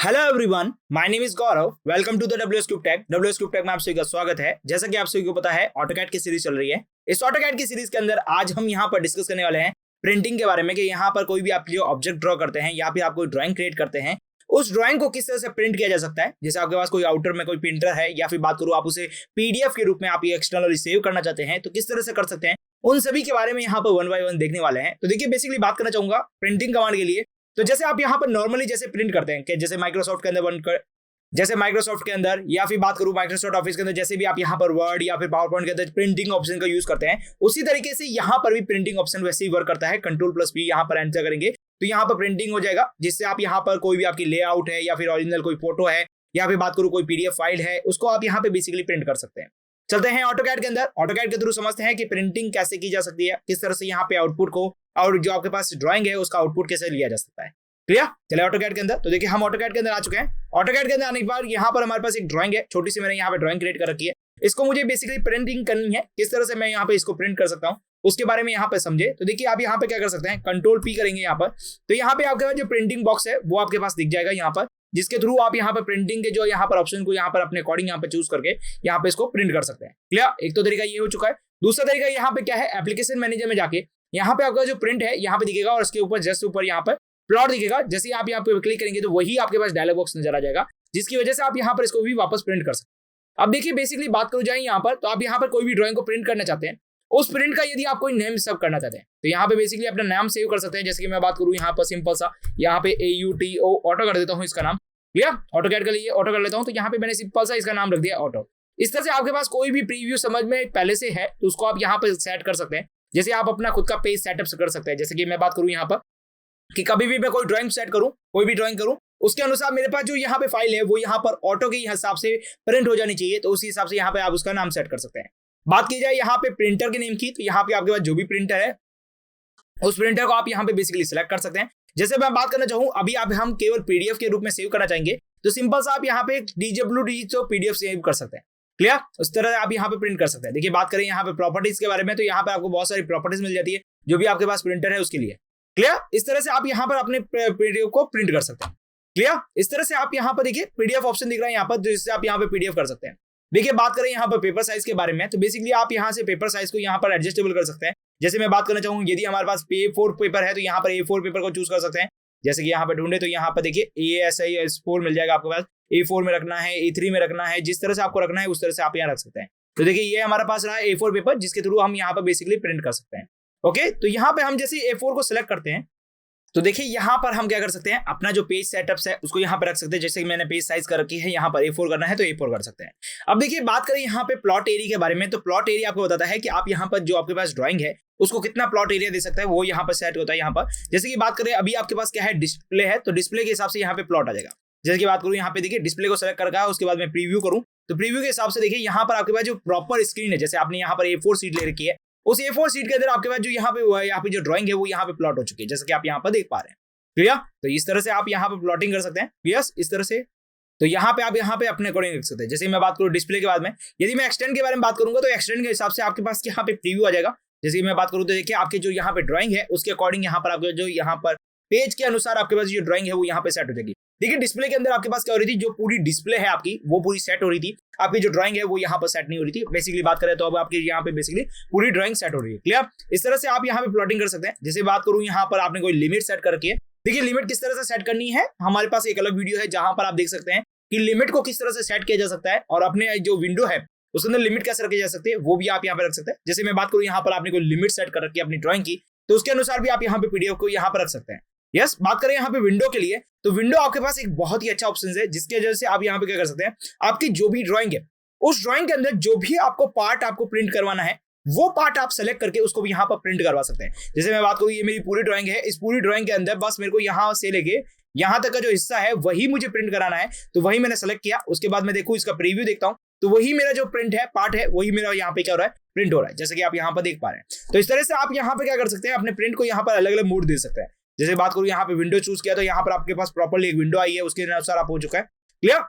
Hello everyone, my name is Gaurav. Welcome to the WS cube tech. WS cube tech में आप सभी का स्वागत है। जैसा कि आप सभी को पता है, ऑटोकैड की सीरीज चल रही है। इस ऑटोकैड की सीरीज के अंदर आज हम यहाँ पर डिस्कस करने वाले हैं प्रिंटिंग के बारे में कि यहाँ पर कोई भी आप जो ऑब्जेक्ट ड्रॉ करते हैं या फिर आप कोई ड्राइंग क्रिएट करते हैं, उस ड्राइंग को किस तरह से प्रिंट किया जा सकता है। जैसे आपके पास कोई आउटर में कोई प्रिंटर है या फिर बात करूँ आप उसे पीडीएफ के रूप में आप ये एक्सटर्नली सेव करना चाहते हैं, तो किस तरह से कर सकते हैं, उन सभी के बारे में यहाँ पर वन बाय वन देखने वाले हैं। तो देखिए, बेसिकली बात करना चाहूंगा प्रिंटिंग कमांड के लिए। तो जैसे आप यहाँ पर नॉर्मली जैसे प्रिंट करते हैं कि जैसे माइक्रोसॉफ्ट के अंदर या फिर बात करूं माइक्रोसॉफ्ट ऑफिस के अंदर, जैसे भी आप यहाँ पर वर्ड या फिर पावर पॉइंट के अंदर प्रिंटिंग ऑप्शन का यूज करते हैं, उसी तरीके से यहाँ पर भी प्रिंटिंग ऑप्शन वैसे ही वर्क करता है। Ctrl+P यहाँ पर एंटर करेंगे तो यहाँ पर प्रिंटिंग हो जाएगा, जिससे आप यहाँ पर कोई भी आपकी लेआउट है या फिर ओरिजिनल कोई फोटो है या फिर बात करूं कोई पीडीएफ फाइल है, उसको आप यहाँ पे बेसिकली प्रिंट कर सकते हैं। चलते हैं ऑटोकैड के अंदर। ऑटोकैड के थ्रू समझते हैं कि प्रिंटिंग कैसे की जा सकती है, किस तरह से यहाँ पे आउटपुट को और जो आपके पास ड्राइंग है उसका आउटपुट कैसे लिया जा सकता है। क्लियर? चले ऑटोकैड के अंदर। तो देखिए, हम ऑटोकैड के अंदर आ चुके हैं। ऑटोकैड के अंदर आने के बाद यहाँ पर हमारे पास एक ड्राइंग है, छोटी सी मैंने यहाँ पे ड्राइंग क्रिएट कर रखी है। इसको मुझे बेसिकली प्रिंटिंग करनी है। किस तरह से मैं यहाँ पे इसको प्रिंट कर सकता हूँ उसके बारे में यहाँ पे समझे। तो देखिए, आप यहाँ पे क्या कर सकते हैं, Ctrl+P करेंगे यहाँ पर, तो यहाँ पे आपके पास जो प्रिंटिंग बॉक्स है वो आपके पास दिख जाएगा यहाँ पर, जिसके थ्रू आप यहाँ पर प्रिंटिंग के जो यहाँ पर ऑप्शन को यहाँ पर अपने अकॉर्डिंग यहाँ पे चूज करके यहाँ पे इसको प्रिंट कर सकते हैं। क्लियर? एक तो तरीका ये हो चुका है। दूसरा तरीका यहाँ पे क्या है, एप्लीकेशन मैनेजर में जाके यहाँ पे आपका जो प्रिंट है यहाँ पे दिखेगा और उसके ऊपर जस्ट ऊपर यहाँ पर प्लॉट दिखेगा। जैसे आप यहाँ पे क्लिक करेंगे तो वही आपके पास डायलॉग बॉक्स नजर आ जाएगा, जिसकी वजह से आप यहाँ पर इसको भी वापस प्रिंट कर सकते हैं। अब देखिए, बेसिकली बात करूँ जाए यहाँ पर, तो आप यहाँ पर कोई भी ड्राइंग को प्रिंट करना चाहते हैं, उस प्रिंट का यदि आप कोई नेम सेव करना चाहते हैं तो यहाँ पे बेसिकली अपना नाम सेव कर सकते हैं। जैसे कि मैं बात करूँ यहाँ पर सिंपल सा यहाँ पे AUTO ऑटो कर देता हूँ इसका नाम। क्लियर? ऑटोकैड के लिए ऑटो कर लेता हूँ, तो यहाँ पे मैंने सिंपल सा इसका नाम रख दिया ऑटो। इस तरह से आपके पास कोई भी प्रीव्यू समझ में पहले से है तो उसको आप यहाँ पे सेट कर सकते हैं। जैसे आप अपना खुद का पेज सेटअप कर सकते हैं। जैसे कि मैं बात करूँ यहाँ पर कि कभी भी मैं कोई ड्राइंग सेट करूं, कोई भी ड्राइंग करूं, उसके अनुसार मेरे पास जो यहाँ पे फाइल है वो यहाँ पर ऑटो के हिसाब से प्रिंट हो जानी चाहिए, तो उसी हिसाब से यहाँ पे आप उसका नाम सेट कर सकते हैं। बात की जाए यहाँ पे प्रिंटर के नेम की, तो यहाँ पे आपके पास जो भी प्रिंटर है उस प्रिंटर को आप यहाँ पे बेसिकली सिलेक्ट कर सकते हैं। जैसे मैं बात करना चाहूँ, अभी आप हम केवल पीडीएफ के रूप में सेव करना चाहेंगे तो सिंपल सा आप यहाँ पे DWD तो पीडीएफ सेव कर सकते हैं। क्लियर? उस तरह आप यहाँ पे प्रिंट कर सकते हैं। देखिए, बात करें यहाँ पे प्रॉपर्टीज के बारे में, तो यहाँ पे आपको बहुत सारी प्रॉपर्टीज मिल जाती है जो भी आपके पास प्रिंटर है उसके लिए। क्लियर? इस तरह से आप यहाँ पर अपने पीडीएफ को प्रिंट कर सकते हैं। क्लियर? इस तरह से आप यहाँ पर देखिए पीडीएफ ऑप्शन दिख रहा है यहाँ पर, जिससे आप यहाँ पे पीडीएफ कर सकते हैं। देखिए, बात करें यहाँ पर पेपर साइज के बारे में, तो बेसिकली आप यहाँ से पेपर साइज को यहाँ पर एडजस्टेबल कर सकते हैं। जैसे मैं बात करना चाहूँ, यदि हमारे पास A4 पेपर है तो यहाँ पर A4 पेपर को चूज कर सकते हैं। जैसे कि यहाँ पर ढूंढे तो यहाँ पर देखिए ASI/A4 मिल जाएगा आपके पास। A4 में रखना है, A3 में रखना है, जिस तरह से आपको रखना है उस तरह से आप यहाँ रख सकते हैं। तो देखिए, ये हमारे पास रहा A4 पेपर, जिसके थ्रू हम यहाँ पर बेसिकली प्रिंट कर सकते हैं। ओके, तो यहाँ पे हम जैसे A4 को सिलेक्ट करते हैं तो देखिए यहाँ पर हम क्या कर सकते हैं, अपना जो पेज सेटअप्स है उसको यहाँ पर रख सकते हैं। जैसे कि मैंने पेज साइज कर रखी है, यहाँ पर A4 करना है तो A4 कर सकते हैं। अब देखिए, बात करें यहाँ पे प्लॉट एरिया के बारे में, तो प्लॉट एरिया आपको बताता है कि आप यहाँ पर जो आपके पास ड्राइंग है उसको कितना प्लॉट एरिया दे सकता है, वो यहाँ पर सेट होता है। यहाँ पर जैसे कि बात करें, अभी आपके पास क्या है, डिस्प्ले है, तो डिस्प्ले के हिसाब से यहाँ पे प्लॉट आ जाएगा। जैसे कि बात करूँ, यहाँ पे देखिए डिस्प्ले को सेलेक्ट कर रखा है, उसके बाद मैं प्रीव्यू करूँ तो प्रीव्यू के हिसाब से देखिए यहाँ पर आपके पास जो प्रॉपर स्क्रीन है, जैसे आपने यहाँ पर A4 सीट ले रखी है, उस A4 सीट के अंदर आपके पास जो यहाँ पे जो ड्राइंग है वो यहाँ पे प्लॉट हो चुकी है, जैसे कि आप यहाँ पर देख पा रहे हैं। क्लियर? तो इस तरह से आप यहाँ पे प्लॉटिंग कर सकते हैं। यस, इस तरह से। तो यहाँ पे आप यहाँ पे अपने अकॉर्डिंग रख सकते हैं। जैसे मैं बात करूँ डिस्प्ले के बाद में, यदि मैं एक्सटेंड के बारे में बात करूंगा तो एक्सटेंड के हिसाब से आपके पास यहाँ पे प्रीव्यू आ जाएगा। जैसे कि मैं बात करूँ तो देखिए, आपके जो यहाँ पे ड्राइंग है उसके अकॉर्डिंग यहाँ पर आपके जो यहाँ पर पेज के अनुसार आपके पास जो ड्राइंग है वो यहाँ पे सेट हो जाएगी। देखिए, डिस्प्ले के अंदर आपके पास क्या हो रही थी, जो पूरी डिस्प्ले है आपकी वो पूरी सेट हो रही थी, आपकी जो ड्राइंग है वो यहाँ पर सेट नहीं हो रही थी। बेसिकली बात करें तो अब आपकी यहाँ पे बेसिकली पूरी ड्राइंग सेट हो रही है। क्लियर? इस तरह से आप यहाँ पे प्लॉटिंग कर सकते हैं। जैसे बात करूँ, यहाँ पर आपने कोई लिमिट सेट कर रखी है। देखिए, लिमिट किस तरह से सेट करनी है, हमारे पास एक अलग वीडियो है जहां पर आप देख सकते हैं कि लिमिट को किस तरह से सेट किया जा सकता है और अपने जो विंडो है उसके अंदर लिमिट कैसे रखी जा सकती है, वो भी आप यहाँ पे रख सकते हैं। जैसे मैं बात करूँ, यहाँ पर आपने कोई लिमिट सेट कर रखी है अपनी ड्राइंग की, तो उसके अनुसार भी आप यहाँ पे पीडीएफ को यहाँ पर रख सकते हैं। यस, बात करें यहाँ पे विंडो के लिए, तो विंडो आपके पास एक बहुत ही अच्छा ऑप्शन है, जिसकी वजह से आप यहाँ पे क्या कर सकते हैं, आपकी जो भी ड्राइंग है उस ड्राइंग के अंदर जो भी आपको पार्ट आपको प्रिंट करवाना है वो पार्ट आप सेलेक्ट करके उसको भी यहाँ पर प्रिंट करवा सकते हैं। जैसे मैं बात करूँ, ये मेरी पूरी ड्राइंग है, इस पूरी ड्राइंग के अंदर बस मेरे को यहाँ से लेके यहाँ तक का जो हिस्सा है वही मुझे प्रिंट कराना है, तो वही मैंने सेलेक्ट किया। उसके बाद मैं देखूँ इसका प्रीव्यू देखता हूँ तो वही मेरा जो प्रिंट है पार्ट है वही मेरा यहाँ पे क्या हो रहा है, प्रिंट हो रहा है, जैसे कि आप यहाँ पर देख पा रहे हैं। तो इस तरह से आप यहाँ पे क्या कर सकते हैं, अपने प्रिंट को यहाँ पर अलग अलग मोड दे सकते हैं। जैसे बात करूँ, यहाँ पे विंडो चूज किया तो यहाँ पर आपके पास प्रॉपर्ली एक विंडो आई है, उसके अनुसार आप हो चुका है। क्लियर?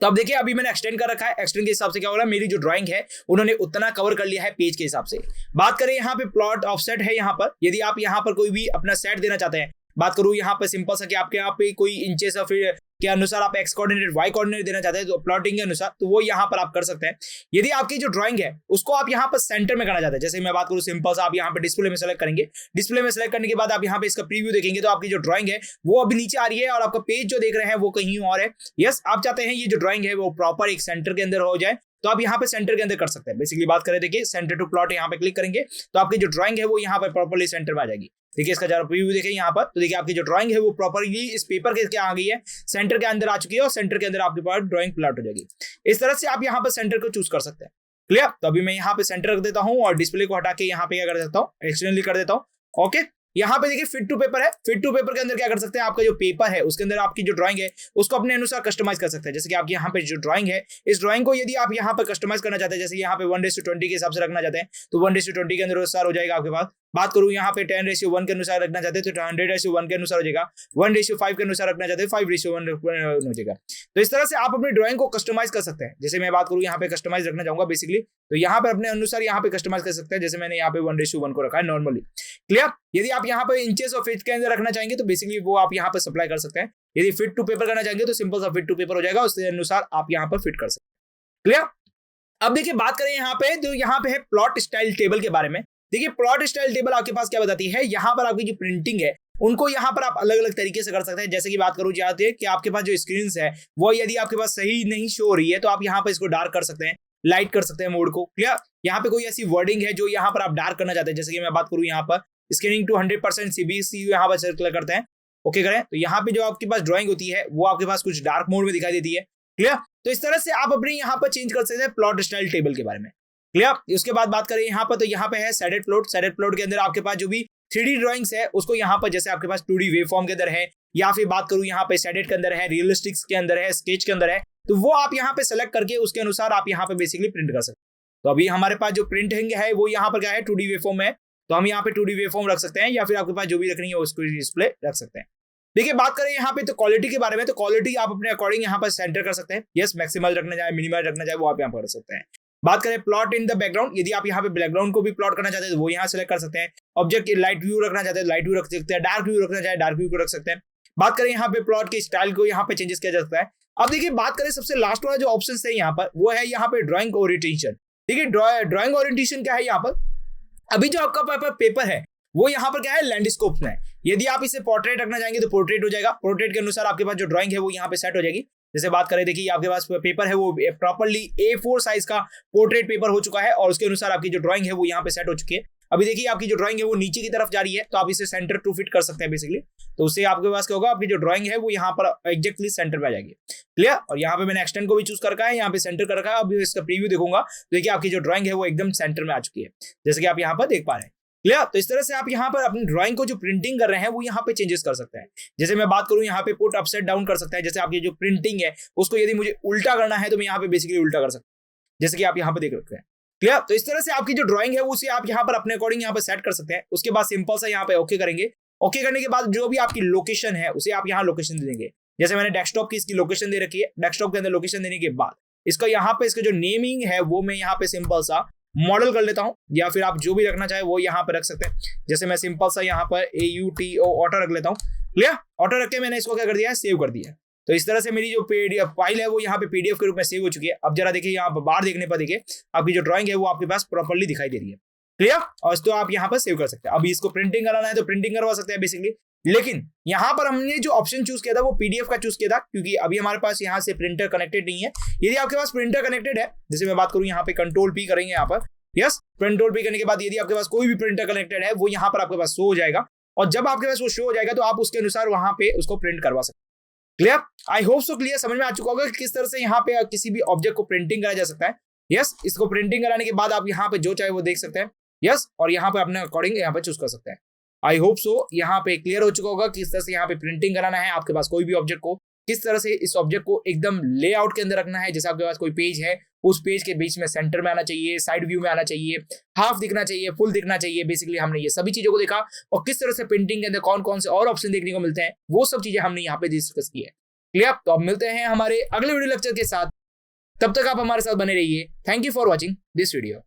तो अब देखिए, अभी मैंने एक्सटेंड कर रखा है। एक्सटेंड के हिसाब से क्या हो रहा है, मेरी जो ड्राइंग है उन्होंने उतना कवर कर लिया है पेज के हिसाब से। बात करें यहाँ पे प्लॉट ऑफसेट है, यहाँ पर यदि आप यहाँ पर कोई भी अपना सेट देना चाहते हैं, बात करूँ यहाँ पे सिंपल सा कि आपके यहाँ पे कोई इंचेस या फिर के अनुसार आप एक्स कोऑर्डिनेट वाई कोऑर्डिनेट देना चाहते हैं तो प्लॉटिंग के अनुसार, तो वो यहाँ पर आप कर सकते हैं। यदि आपकी जो ड्राइंग है उसको आप यहाँ पर सेंटर में करना चाहते हैं, जैसे मैं बात करूँ सिंपल सा, आप यहाँ पे डिस्प्ले में सेलेक्ट करेंगे, डिस्प्ले में सेलेक्ट करने के बाद आप यहाँ पे इसका प्रीव्यू देखेंगे तो आपकी जो ड्राइंग है वो अभी नीचे आ रही है और आपका पेज जो देख रहे हैं वो कहीं और है। यस, आप चाहते हैं ये जो ड्राइंग है वो प्रॉपर एक सेंटर के अंदर हो जाए, तो आप यहाँ पे सेंटर के अंदर कर सकते हैं। बेसिकली बात करें, देखिए सेंटर टू प्लॉट यहाँ पे क्लिक करेंगे तो आपकी जो ड्राइंग है वो यहाँ पे प्रॉपर्ली सेंटर में आ जाएगी। देखिए इसका जरा प्रीव्यू देखें यहाँ पर, तो देखिए आपकी जो ड्राइंग है वो प्रॉपर्ली इस पेपर के क्या आ गई है, सेंटर के अंदर आ चुकी है और सेंटर के अंदर आपके पास ड्राइंग प्लॉट हो जाएगी। इस तरह से आप यहाँ पर सेंटर को चूज कर सकते हैं। क्लियर? तो अभी मैं यहाँ पे सेंटर रख देता हूँ और डिस्प्ले को हटा के यहाँ पे क्या कर देता हूँ, एक्सटर्नली कर देता हूँ। ओके, यहाँ पे देखिए फिट टू पेपर है। फिट टू पेपर के अंदर क्या कर सकते हैं, आपका जो पेपर है उसके अंदर आपकी जो ड्राइंग है उसको अपने अनुसार कस्टमाइज कर सकते हैं। जैसे कि आपकी यहाँ पे जो ड्राइंग है, इस ड्राइंग को यदि आप यहाँ पे कस्टमाइज करना चाहते हैं, जैसे यहाँ पे 1:20 के हिसाब से रखना चाहते हैं तो 1:20 के अंदर अनुसार हो जाएगा आपके पास। बात करूँ यहाँ पे 10:1 के अनुसार रखना चाहते हैं तो 100:1 के अनुसार हो जाएगा। 1:5 के अनुसार रखना चाहते हैं 5:1 हो जाएगा। तो इस तरह से आप अपनी ड्राइंग को कस्टमाइज कर सकते हैं। जैसे मैं बात करूँ यहाँ पे कस्टमाइज रखना चाहूंगा बेसिकली, तो यहाँ पे अपने अनुसार यहाँ पे कस्टमाइज कर सकते हैं। जैसे मैंने यहाँ पे 1:1 को रखा है नॉर्मली। क्लियर? यदि आप यहाँ पे इंचेस और फीट के अंदर रखना चाहेंगे तो बेसिकली वो आप यहाँ पे सप्लाई कर सकते हैं। यदि फिट टू पेपर करना चाहेंगे तो सिंपल सा फिट टू पेपर हो जाएगा, उसके अनुसार आप यहाँ पर फिट कर सकते हैं। क्लियर? अब देखिए बात करें यहाँ पे, तो यहाँ पे है प्लॉट स्टाइल टेबल के बारे में। देखिए प्लॉट स्टाइल टेबल आपके पास क्या बताती है, यहाँ पर आपकी जो प्रिंटिंग है उनको यहाँ पर आप अलग अलग तरीके से कर सकते हैं। जैसे कि बात करूँ चाहते हैं कि आपके पास जो स्क्रीन है वो यदि आपके पास सही नहीं शो हो रही है तो आप यहाँ पर इसको डार्क कर सकते हैं, लाइट कर सकते हैं मोड को। क्लियर? यहाँ पे कोई ऐसी वर्डिंग है जो यहाँ पर आप डार्क करना चाहते हैं, जैसे कि मैं बात करूँ यहाँ पर स्कैनिंग टू 100% CBC यहाँ पर सेलेक्ट करते हैं, ओके करें, तो यहाँ पे जो आपके पास ड्राइंग होती है वो आपके पास कुछ डार्क मोड में दिखाई देती है। क्लियर? तो इस तरह से आप अपने यहाँ पर चेंज कर सकते हैं प्लॉट स्टाइल टेबल के बारे में। क्लियर? उसके बाद बात करें यहाँ पर, तो यहाँ पे है शेडेड प्लॉट। शेडेड प्लॉट के अंदर आपके पास जो भी 3D ड्राइंग्स है उसको यहाँ पर, जैसे आपके पास 2D वेव फॉर्म के अंदर है या फिर बात करूँ यहाँ पे शेडेड के अंदर है, रियलिस्टिक्स के अंदर है, स्केच के अंदर है, तो वो आप यहाँ पे सेलेक्ट करके उसके अनुसार आप यहाँ पे बेसिकली प्रिंट कर सकते हैं। तो अभी हमारे पास जो प्रिंटिंग है वो यहाँ पर क्या है, 2D वेव फॉर्म है, तो हम यहाँ पे 2D वेव फॉर्म रख सकते हैं या फिर आपके पास जो भी रखनी है उसको डिस्प्ले रख सकते हैं। देखिए बात करें यहाँ पे तो क्वालिटी के बारे में, तो क्वालिटी आप अपने अकॉर्डिंग यहाँ पर सेंटर कर सकते हैं। यस, मैक्सिमल रखना चाहे, मिनिमल रखना चाहे, वो आप यहाँ पर कर सकते हैं। बात करें प्लॉट इन द बैकग्राउंड, यदि आप यहाँ पे बैकग्राउंड को भी प्लॉट करना चाहते हैं तो वो यहाँ सेलेक्ट कर सकते हैं। ऑब्जेक्ट की लाइट व्यू रखना चाहते हैं लाइट व्यू रख सकते हैं, डार्क व्यू रखना चाहे डार्क व्यू को रख सकते हैं। बात करें यहाँ पे प्लॉट के स्टाइल को यहाँ पे चेंजेस किया जा सकता है। अब देखिए बात करें सबसे लास्ट वाला जो ऑप्शन है यहाँ पर, वो है यहाँ पे ड्राइंग ओरिएंटेशन। देखिए ड्राइंग ओरिएंटेशन क्या है यहाँ पर, अभी जो आपका पेपर है वो यहाँ पर क्या है, लैंडस्केप में है। यदि आप इसे पोर्ट्रेट रखना चाहेंगे तो पोर्ट्रेट हो जाएगा। पोर्ट्रेट के अनुसार आपके पास जो ड्राइंग है वो यहाँ पे सेट हो जाएगी। जैसे बात करें, देखिए आपके पास पेपर है वो प्रॉपर्ली A4 साइज का पोर्ट्रेट पेपर हो चुका है और उसके अनुसार आपकी जो ड्राइंग है वो यहाँ पे सेट हो चुकी है। अभी देखिए आपकी जो ड्राइंग है वो नीचे की तरफ जा रही है, तो आप इसे सेंटर टू फिट कर सकते हैं बेसिकली। तो उससे आपके पास क्या होगा, आपकी जो ड्राइंग है वो यहाँ पर एग्जैक्टली सेंटर पे आ जाएगी। क्लियर? और यहाँ पे मैंने एक्सटेंड को भी चूज कर रखा है, यहाँ पे सेंटर कर रखा है। अभी इसका प्रीव्यू देखूंगा तो देखिए आपकी जो ड्राइंग है वो एकदम सेंटर में आ चुकी है, जैसे कि आप यहाँ पर देख पा रहे हैं। क्लियर? तो इस तरह से आप यहाँ पर अपनी ड्राइंग को जो प्रिंटिंग कर रहे हैं वो यहाँ पे चेंजेस कर सकते हैं। जैसे मैं बात करूँ यहाँ पे पुट अपसाइड डाउन कर सकते हैं। जैसे आपकी जो प्रिंटिंग है उसको यदि मुझे उल्टा करना है तो मैं यहाँ पे बेसिकली उल्टा कर सकता हूँ, जैसे कि आप यहाँ पे देख सकते हैं। क्लियर? तो इस तरह से आपकी जो ड्राइंग है उसे आप यहाँ पर अपने अकॉर्डिंग यहाँ पे सेट कर सकते हैं। उसके बाद सिंपल सा यहाँ पे ओके करेंगे। ओके करने के बाद जो भी आपकी लोकेशन है उसे आप यहाँ लोकेशन दे देंगे। जैसे मैंने डेस्कटॉप की इसकी लोकेशन दे रखी है। डेस्कटॉप के अंदर लोकेशन देने के बाद इसका यहाँ पे इसका जो नेमिंग है वो मैं यहाँ पे सिंपल सा मॉडल कर लेता हूं, या फिर आप जो भी रखना चाहे वो यहाँ पर रख सकते हैं। जैसे मैं सिंपल सा यहाँ पर AUTO ऑटो रख लेता हूँ। क्लियर? ऑटो रख के मैंने इसको क्या कर दिया है, सेव कर दिया है। तो इस तरह से मेरी जो PDF फाइल है वो यहाँ पे PDF के रूप में सेव हो चुकी है। अब जरा देखिए यहाँ पर बाहर देखने पर देखिए आपकी जो ड्राइंग है वो आपके पास प्रॉपर्ली दिखाई दे रही है। क्लियर? और इसको आप यहाँ पर सेव कर सकते हैं। अभी इसको प्रिंटिंग कराना है तो प्रिंटिंग करवा सकते हैं बेसिकली। लेकिन यहाँ पर हमने जो ऑप्शन चूज किया था वो PDF का चूज किया था, क्योंकि अभी हमारे पास यहाँ से प्रिंटर कनेक्टेड नहीं है। यदि आपके पास प्रिंटर कनेक्टेड है, जैसे मैं बात करूँ यहाँ पे Ctrl+P करेंगे यहाँ पर। यस, Ctrl+P करने के बाद यदि आपके पास कोई भी प्रिंटर कनेक्टेड है वो यहाँ पर आपके पास शो हो जाएगा, और जब आपके पास वो शो हो जाएगा तो आप उसके अनुसार वहां पे उसको प्रिंट करवा सकते हैं। Clear? I hope so clear, समझ में आ चुका होगा कि किस तरह से यहाँ पे किसी भी ऑब्जेक्ट को प्रिंटिंग कराया जा सकता है। यस, इसको प्रिंटिंग कराने के बाद आप यहाँ पे जो चाहे वो देख सकते हैं। यस, और यहाँ पे अपने अकॉर्डिंग यहाँ पे चूज कर सकते हैं। आई होप सो यहाँ पे क्लियर हो चुका होगा किस तरह से यहाँ पे प्रिंटिंग कराना है आपके पास कोई भी ऑब्जेक्ट को, किस तरह से इस ऑब्जेक्ट को एकदम लेआउट के अंदर रखना है। जैसे आपके पास कोई पेज है, उस पेज के बीच में सेंटर में आना चाहिए, साइड व्यू में आना चाहिए, हाफ दिखना चाहिए, फुल दिखना चाहिए। बेसिकली हमने ये सभी चीजों को देखा, और किस तरह से प्रिंटिंग के अंदर कौन कौन से और ऑप्शन देखने को मिलते हैं वो सब चीजें हमने यहाँ पे डिस्कस की है। क्लियर? तो अब मिलते हैं हमारे अगले वीडियो लेक्चर के साथ, तब तक आप हमारे साथ बने रहिए। Thank you for watching this video.